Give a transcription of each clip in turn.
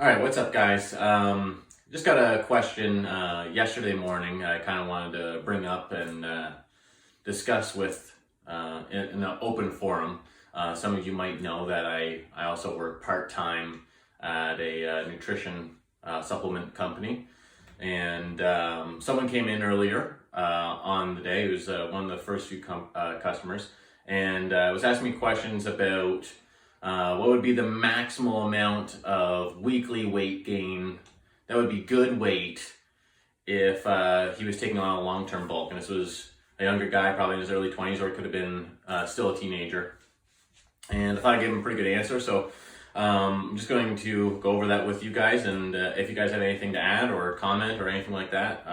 All right, what's up, guys? Just got a question yesterday morning. I kind of wanted to bring up and discuss with in an open forum. Some of you might know that I also work part-time at a nutrition supplement company, and someone came in earlier on the day. It was one of the first few customers, and was asking me questions about what would be the maximal amount of weekly weight gain that would be good weight if he was taking on a long-term bulk. And this was a younger guy, probably in his early 20s, or he could have been still a teenager. And I thought I gave him a pretty good answer. So I'm just going to go over that with you guys. And if you guys have anything to add or comment or anything like that,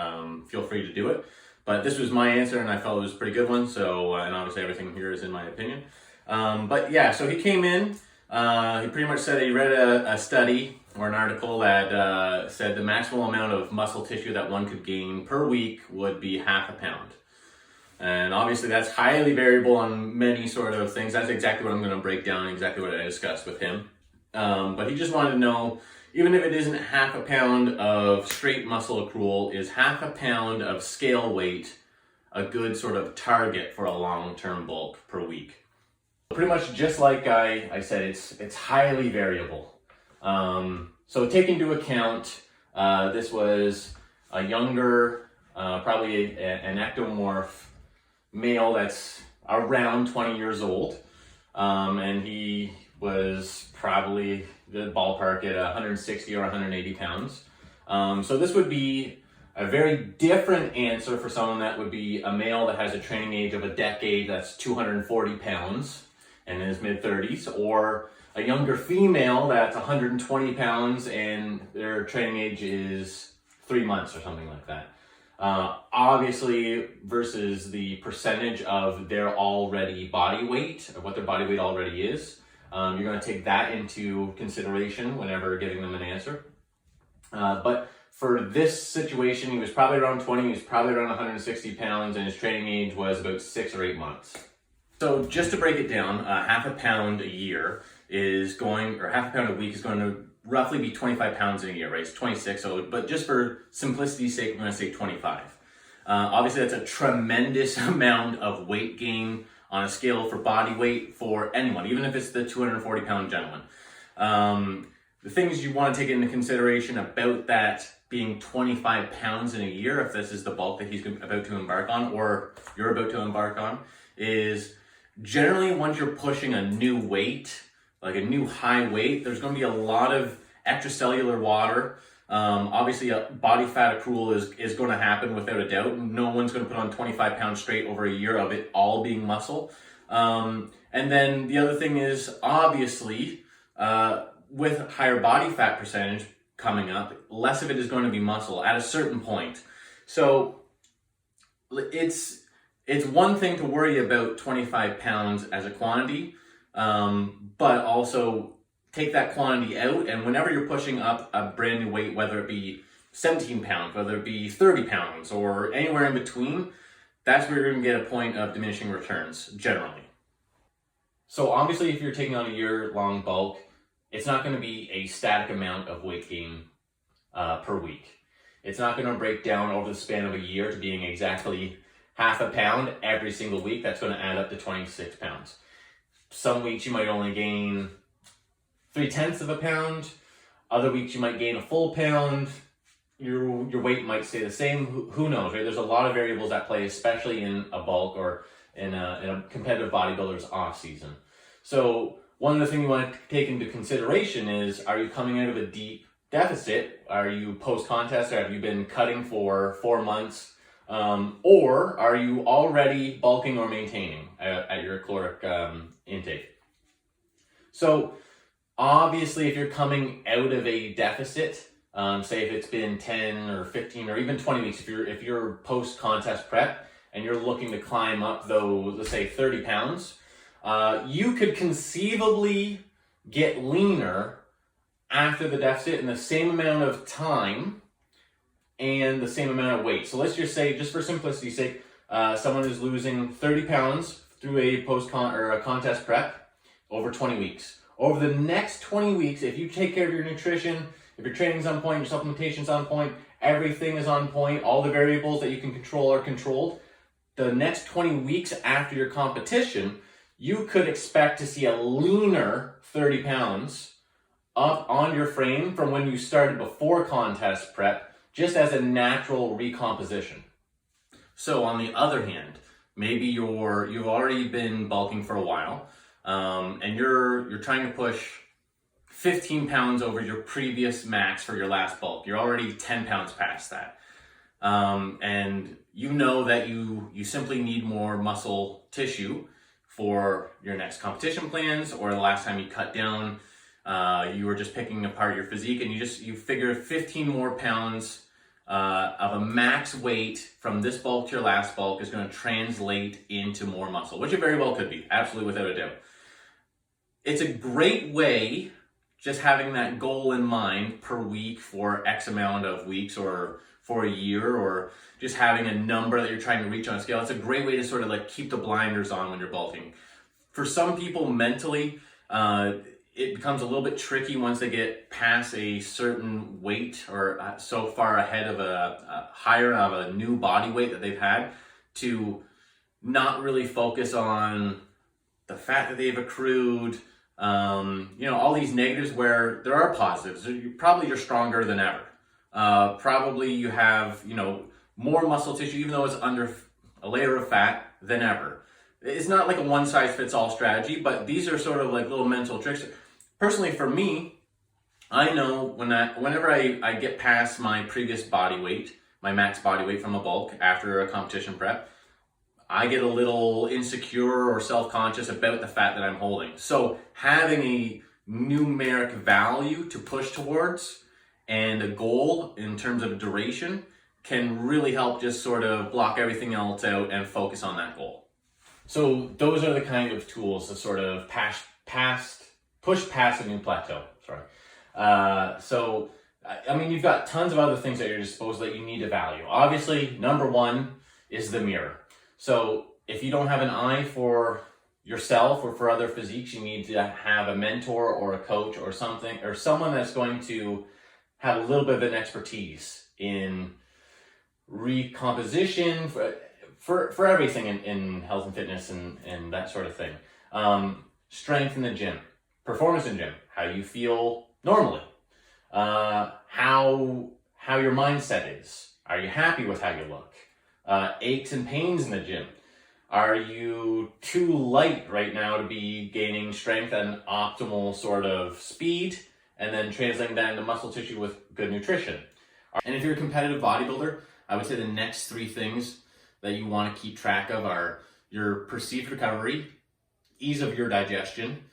feel free to do it. But this was my answer, and I felt it was a pretty good one. So, and obviously everything here is in my opinion. But yeah, so he came in, he pretty much said he read a study or an article that said the maximal amount of muscle tissue that one could gain per week would be 1/2 pound. And obviously that's highly variable on many sort of things. That's exactly what I'm going to break down, exactly what I discussed with him. But he just wanted to know, even if it isn't 1/2 pound of straight muscle accrual, is 1/2 pound of scale weight a good sort of target for a long-term bulk per week? Pretty much just like I said, it's highly variable. So take into account, this was a younger, probably an ectomorph male that's around 20 years old. And he was probably the ballpark at 160 or 180 pounds. So this would be a very different answer for someone that would be a male that has a training age of a decade, that's 240 pounds and in his mid-30s, or a younger female that's 120 pounds and their training age is 3 months or something like that. Obviously, versus the percentage of their already body weight, or what their body weight already is, you're going to take that into consideration whenever giving them an answer. But for this situation, he was probably around 20, he was probably around 160 pounds, and his training age was about 6 or 8 months. So just to break it down, 1/2 pound a year is going, or 1/2 pound a week is going to roughly be 25 pounds in a year, right? It's 26, so, but just for simplicity's sake, we're going to say 25. Obviously, that's a tremendous amount of weight gain on a scale for body weight for anyone, even if it's the 240 pound gentleman. The things you want to take into consideration about that being 25 pounds in a year, if this is the bulk that he's about to embark on, or you're about to embark on, is generally once you're pushing a new weight, like a new high weight, there's going to be a lot of extracellular water. Obviously, a body fat accrual is going to happen without a doubt. No one's going to put on 25 pounds straight over a year of it all being muscle. And then the other thing is, obviously, with higher body fat percentage coming up, less of it is going to be muscle at a certain point. So it's one thing to worry about 25 pounds as a quantity, but also take that quantity out, and whenever you're pushing up a brand new weight, whether it be 17 pounds, whether it be 30 pounds, or anywhere in between, that's where you're going to get a point of diminishing returns, generally. So obviously, if you're taking on a year-long bulk, it's not going to be a static amount of weight gain per week. It's not going to break down over the span of a year to being exactly 1/2 pound every single week. That's going to add up to 26 pounds. Some weeks you might only gain 0.3 pound. Other weeks you might gain a full pound. Your weight might stay the same. Who knows, right? There's a lot of variables at play, especially in a bulk or in a competitive bodybuilder's off season. So one of the things you want to take into consideration is, are you coming out of a deep deficit? Are you post-contest, or have you been cutting for 4 months? Or are you already bulking or maintaining at your caloric intake? So obviously, if you're coming out of a deficit, say if it's been 10 or 15 or even 20 weeks, if you're post-contest prep and you're looking to climb up those, let's say 30 pounds, you could conceivably get leaner after the deficit in the same amount of time and the same amount of weight. So let's just say, just for simplicity's sake, someone is losing 30 pounds through a contest prep over 20 weeks. Over the next 20 weeks, if you take care of your nutrition, if your training's on point, your supplementation's on point, everything is on point, all the variables that you can control are controlled, the next 20 weeks after your competition, you could expect to see a leaner 30 pounds up on your frame from when you started before contest prep, just as a natural recomposition. So on the other hand, maybe you've already been bulking for a while, and you're trying to push 15 pounds over your previous max for your last bulk. You're already 10 pounds past that. And you know that you simply need more muscle tissue for your next competition plans, or the last time you cut down, you were just picking apart your physique, and you figure 15 more pounds of a max weight from this bulk to your last bulk is going to translate into more muscle, which it very well could be, absolutely without a doubt. It's a great way, just having that goal in mind per week for X amount of weeks or for a year, or just having a number that you're trying to reach on a scale. It's a great way to sort of like keep the blinders on when you're bulking. For some people mentally, it becomes a little bit tricky once they get past a certain weight or so far ahead of a higher of a new body weight that they've had, to not really focus on the fat that they've accrued, all these negatives where there are positives. You're stronger than ever. Probably you have, more muscle tissue, even though it's under a layer of fat, than ever. It's not like a one-size-fits-all strategy, but these are sort of like little mental tricks. Personally, for me, I know whenever I get past my previous body weight, my max body weight from a bulk after a competition prep, I get a little insecure or self-conscious about the fat that I'm holding. So having a numeric value to push towards and a goal in terms of duration can really help just sort of block everything else out and focus on that goal. So those are the kind of tools to sort of push past a new plateau. You've got tons of other things at your disposal that you need to value. Obviously, number one is the mirror. So if you don't have an eye for yourself or for other physiques, you need to have a mentor or a coach or something, or someone that's going to have a little bit of an expertise in recomposition for everything in health and fitness and that sort of thing. Strength in the gym, performance in gym, how you feel normally, how your mindset is. Are you happy with how you look? Aches and pains in the gym. Are you too light right now to be gaining strength at an optimal sort of speed, and then translating that into muscle tissue with good nutrition? And if you're a competitive bodybuilder, I would say the next three things that you want to keep track of are your perceived recovery, ease of your digestion,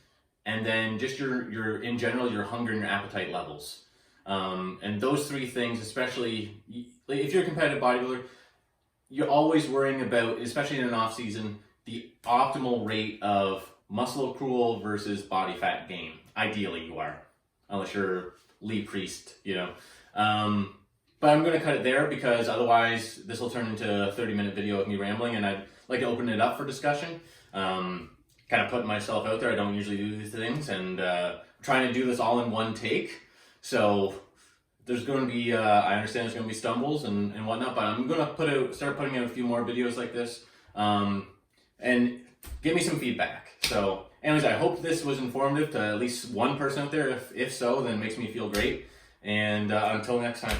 and then just your in general, your hunger and your appetite levels. And those three things, especially if you're a competitive bodybuilder, you're always worrying about, especially in an off season, the optimal rate of muscle accrual versus body fat gain. Ideally you are, unless you're Lee Priest, But I'm going to cut it there, because otherwise this will turn into a 30-minute video of me rambling, and I'd like to open it up for discussion. Kind of putting myself out there. I don't usually do these things, and trying to do this all in one take. So there's going to be, I understand there's going to be stumbles and whatnot, but I'm going to start putting out a few more videos like this, and give me some feedback. So anyways, I hope this was informative to at least one person out there. If so, then it makes me feel great. And until next time.